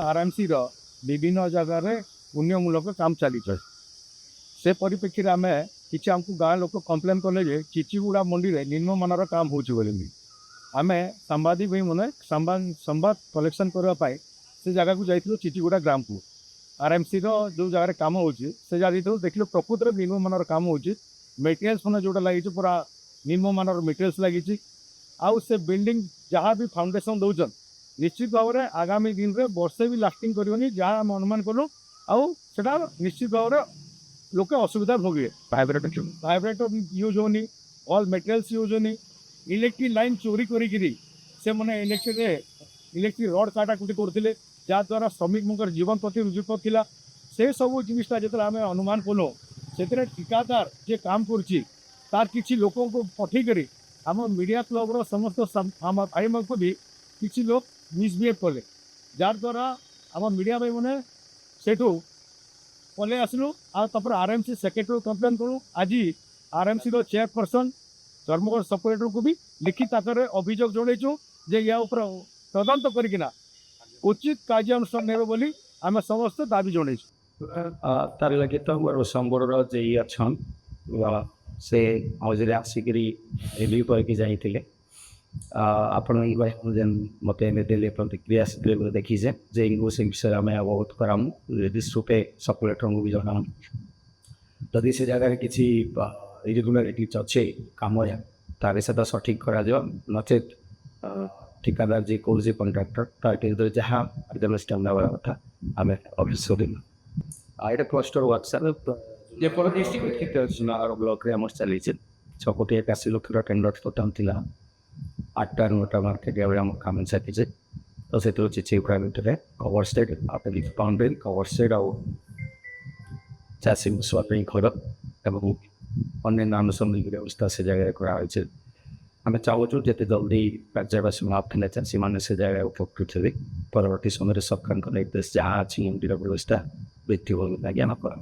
RMC विभिन्न जगार पुण्यमूलक काम चली से परिप्रेक्षी में आम कि आमको गाँ लोक कम्प्लेन कले जे चिचिगुड़ा मंडी में निम्नमानर काम हो आम सांबादिक भाई मैंने संवाद कलेक्शन करने से जगह को जाइए चिचिगुड़ा ग्राम को आरएमसी जो जगार कम हो देखिए प्रकृत में निम्नमानर काम हो मेटेरियल्स मैंने जोटा लगी पूरा निम्नमानर मेटेरियल्स लगी आउ से बिल्डिंग जहाँ भी फाउंडेशन दौन निश्चित भाव में आगामी दिन में वर्षे भी लास्टिंग करनी जहाँ आम अनुमान कलु आटा निश्चित भाव में लोके असुविधा भोगे वाइब्रेटर यूज होनी ऑल मेटेरियल्स यूज होनी इलेक्ट्रिक लाइन चोरी करी से मैंने इलेक्ट्रिक रड काटाकुटी करते जहाँद्वारा श्रमिक जीवन प्रति विपद थिला से सब जिनटा जो आम अनुमान कलु से ठिकादार जे काम कर किसी लोक को पठे कर आम मीडिया क्लब समस्त आम भाई को भी किसी लोग मिसबिहेव कले जार द्वारा आम मीडिया भाई मैंने सेठू पलि आसलु आपर आरएमसी सेक्रेटरी कंप्लेन करूँ आज आरएमसी चेयरपर्सन धर्मगढ़ सब कलेक्टर को भी लिखित आकार अभियोग जनईचु जे या तदंत करना उचित कार्यानुष्ठान ने बोली आम समस्त दाबी जनईचु तार लगे तो संबड़ जे अच्छा से मझे आसिक रिव्यू करके जाइए आपण मत प्रतिक्रिया देखीचे जे से विषय आम अवगत करामु निर्दिष्ट रूपे सब कलेक्टर को भी जनाऊँ जदि से जगह किसी इरेगुलारिटीज अच्छे कम तार से सठिक करा नचेत ठिकादार जी कौन कंट्राक्टर तार जहाँ कार्यानुष्ठान नेवा कथा आम अभ्यास करूँ यहाँ क्लस्टर वर्कशॉप जेपर डिस्ट्रिक्ट ब्लॉक आम चली 6 कोटी 81 लाख टेंडर टोटाल थी 8टा 9टा मार्केट आम कम चली तो से चिचिगुड़ा भितर कवर स्टेट आप बाउंड्री कवर स्टेट आ चाषी बसवाई घर और अन्य आनुषंगिक व्यवस्था से जगह कराई आम चाहूँ जिते जल्दी କାର୍ଯ୍ୟଟା समाप्त है चाषी मैंने से जगह उपकृत हे परवर्ती समय सरकार निर्देश जहाँ अच्छी व्यवस्था वृद्धि होगी आज्ञा कर।